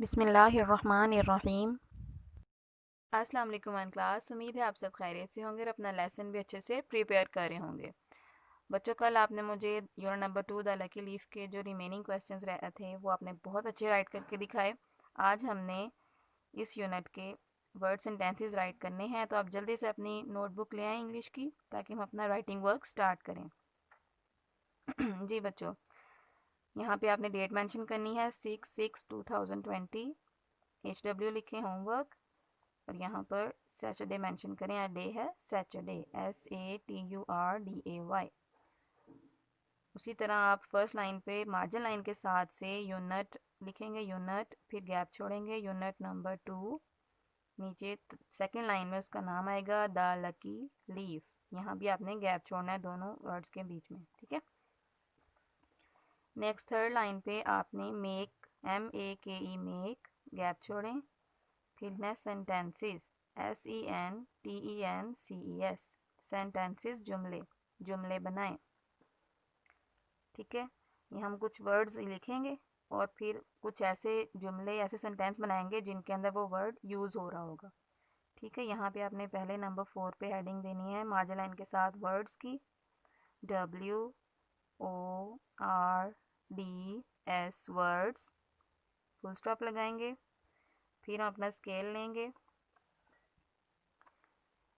बिस्मिल्लाहिर्रहमानिर्रहीम। अस्सलाम वालेकुम वन क्लास। उम्मीद है आप सब खैरियत से होंगे और अपना लेसन भी अच्छे से प्रिपेयर कर रहे होंगे। बच्चों, कल आपने मुझे unit number 2 the lucky leaf के जो रिमेनिंग क्वेश्चंस थे वो आपने बहुत अच्छे राइट करके दिखाए। आज हमने इस यूनिट के वर्ड्स एंड टेंसेस राइट करने हैं, तो आप जल्दी से अपनी नोटबुक ले आएँ इंग्लिश की, ताकि हम अपना राइटिंग वर्क स्टार्ट करें। जी बच्चों, यहाँ पे आपने डेट मेंशन करनी है 6/6/2020। HW लिखें होमवर्क, और यहाँ पर सैटरडे मेंशन करें। या डे है सैटरडे, SATURDAY। उसी तरह आप फर्स्ट लाइन पे मार्जिन लाइन के साथ से यूनिट लिखेंगे, यूनिट, फिर गैप छोड़ेंगे, यूनिट नंबर 2। नीचे सेकंड लाइन में उसका नाम आएगा द लकी लीफ। यहाँ भी आपने गैप छोड़ना है दोनों वर्ड्स के बीच में, ठीक है। नेक्स्ट थर्ड लाइन पे आपने मेक, MEKE, मेक, गैप छोड़ें। फिर नेक्स्ट सेंटेंसेस, SENTENCES, सेंटेंसेस, जुमले, जुमले बनाएं, ठीक है। ये हम कुछ वर्ड्स लिखेंगे और फिर कुछ ऐसे जुमले, ऐसे सेंटेंस बनाएंगे जिनके अंदर वो वर्ड यूज़ हो रहा होगा, ठीक है। यहाँ पे आपने पहले नंबर 4 पे हेडिंग देनी है मार्जिन लाइन के साथ वर्ड्स की, WORDS, वर्ड्स, फुल स्टॉप लगाएंगे। फिर हम अपना स्केल लेंगे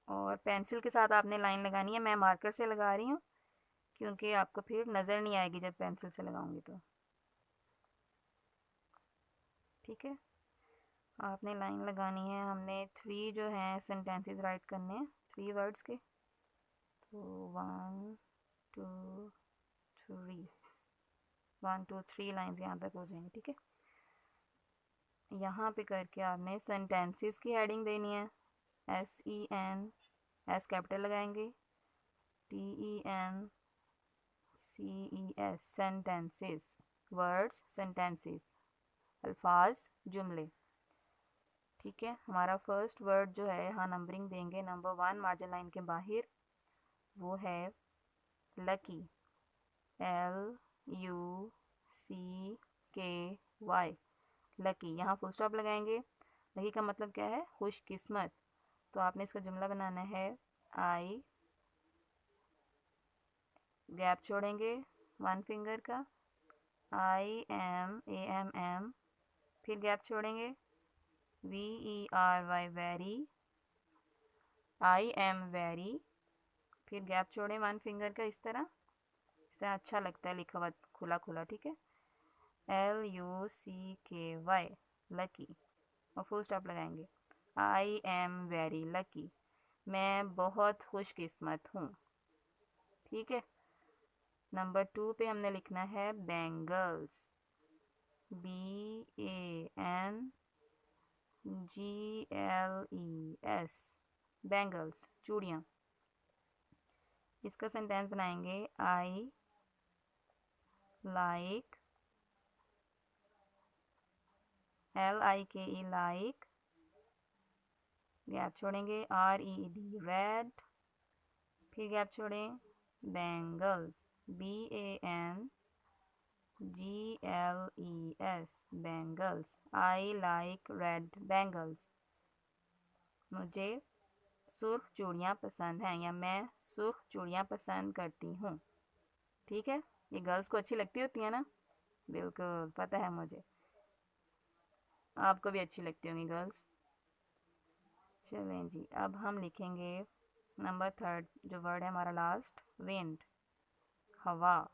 और पेंसिल के साथ आपने लाइन लगानी है। मैं मार्कर से लगा रही हूँ क्योंकि आपको फिर नज़र नहीं आएगी जब पेंसिल से लगाऊंगी तो, ठीक है। आपने लाइन लगानी है। हमने 3 जो हैं सेंटेंसेस राइट करने हैं, 3 वर्ड्स के। तो 1 2 3, 1 2 3 लाइन्स यहाँ तक हो जाएंगी, ठीक है। यहाँ पे करके आपने सेंटेंसेस की हेडिंग देनी है, SEN, S कैपिटल लगाएंगे, TENCES, सेंटेंसेस, वर्ड्स, सेंटेंसेस, अल्फाज, जुमले, ठीक है। हमारा फर्स्ट वर्ड जो है, यहाँ नंबरिंग देंगे नंबर 1 मार्जिन लाइन के बाहर, वो है लकी, LUCKY, लकी। यहाँ फुल स्टॉप लगाएंगे। लकी का मतलब क्या है? खुशकिस्मत। तो आपने इसका जुमला बनाना है, आई, गैप छोड़ेंगे 1 फिंगर का, IMAMM, फिर गैप छोड़ेंगे, VERY, very, I am very, फिर गैप छोड़ें 1 फिंगर का, इस तरह अच्छा लगता है लिखा हुआ खुला खुला, ठीक है। LUCKY, लकी, और फुल स्टॉप लगाएंगे। I am वेरी लकी, मैं बहुत खुशकिस्मत हूँ, ठीक है। नंबर 2 पे हमने लिखना है बैंगल्स, BANGLES, बैंगल्स, चूड़ियाँ। इसका सेंटेंस बनाएंगे, I like, LIKE, like, gap छोड़ेंगे, RED, रेड, फिर गैप छोड़ें, bangles, BANGLES, bangles, I like red bangles, मुझे सुर्ख चूड़ियाँ पसंद हैं, या मैं सुर्ख चूड़ियाँ पसंद करती हूँ, ठीक है। ये गर्ल्स को अच्छी लगती होती है ना? बिल्कुल पता है मुझे, आपको भी अच्छी लगती होंगी गर्ल्स। चलें जी, अब हम लिखेंगे नंबर 3 जो वर्ड है हमारा लास्ट, विंड, हवा।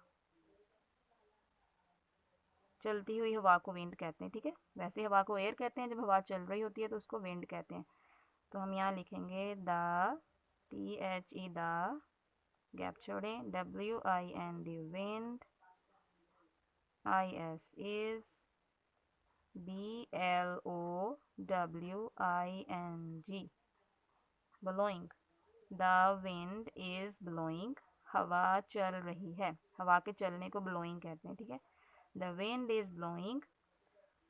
चलती हुई हवा को विंड कहते हैं, ठीक है। वैसे हवा को एयर कहते हैं, जब हवा चल रही होती है तो उसको विंड कहते हैं। तो हम यहाँ लिखेंगे द, THE, द, गैप छोड़ें, WIND, wind, IS, is, BLOWING, blowing, the wind is blowing, हवा चल रही है। हवा के चलने को ब्लोइंग कहते हैं, ठीक है। द विंड इज ब्लोइंग,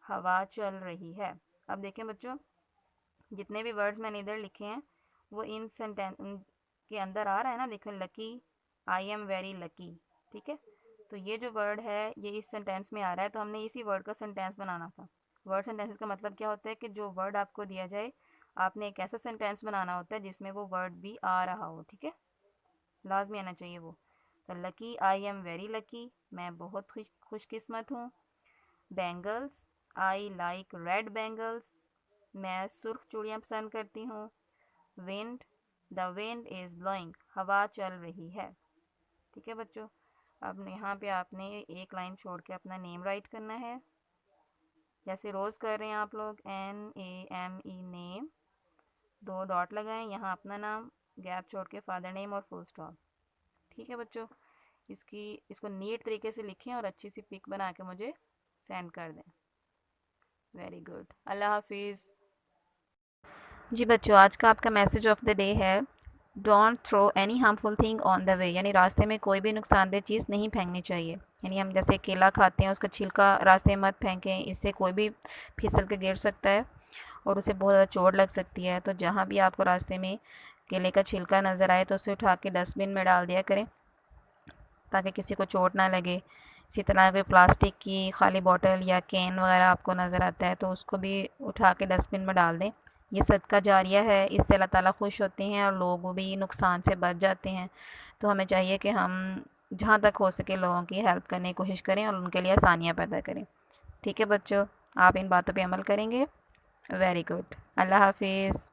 हवा चल रही है। अब देखें बच्चों, जितने भी वर्ड्स मैंने इधर लिखे हैं वो इन सेंटेंस के अंदर आ रहा है ना। देखो, lucky, I am very lucky, ठीक है। तो ये जो वर्ड है ये इस सेंटेंस में आ रहा है, तो हमने इसी वर्ड का सेंटेंस बनाना था। वर्ड सेंटेंसेस का मतलब क्या होता है कि जो वर्ड आपको दिया जाए आपने एक ऐसा सेंटेंस बनाना होता है जिसमें वो वर्ड भी आ रहा हो, ठीक है, लाजमी आना चाहिए वो। तो lucky, I am very lucky, मैं बहुत खुशकिस्मत हूँ। Bangles, I like red bangles, मैं सुर्ख चूड़ियाँ पसंद करती हूँ। Wind, the wind is blowing, हवा चल रही है। ठीक है बच्चों, अब यहाँ पे आपने एक लाइन छोड़ के अपना नेम राइट करना है, जैसे रोज़ कर रहे हैं आप लोग, NAME नेम, 2 डॉट लगाएं, यहाँ अपना नाम, गैप छोड़ के फादर नेम और फुल स्टॉप। ठीक है बच्चों, इसको नीट तरीके से लिखें और अच्छी सी पिक बना के मुझे सेंड कर दें। वेरी गुड, अल्लाह हाफिज़। जी बच्चों, आज का आपका मैसेज ऑफ द डे है, don't throw any harmful thing on the way, यानी रास्ते में कोई भी नुकसानदेह चीज़ नहीं फेंकनी चाहिए। यानी हम जैसे केला खाते हैं, उसका छिलका रास्ते में मत फेंकें, इससे कोई भी फिसल के गिर सकता है और उसे बहुत ज़्यादा चोट लग सकती है। तो जहाँ भी आपको रास्ते में केले का छिलका नज़र आए तो उसे उठा के डस्टबिन में डाल दिया करें ताकि किसी को चोट ना लगे। इसी तरह कोई प्लास्टिक की खाली बॉटल या कैन वगैरह आपको नज़र आता है तो उसको भी उठा के डस्टबिन में डाल दें। ये सदका जारिया है, इससे अल्लाह ताला खुश होते हैं और लोग भी नुकसान से बच जाते हैं। तो हमें चाहिए कि हम जहाँ तक हो सके लोगों की हेल्प करने की कोशिश करें और उनके लिए आसानियाँ पैदा करें। ठीक है बच्चों, आप इन बातों पे अमल करेंगे। वेरी गुड, अल्लाह हाफिज़।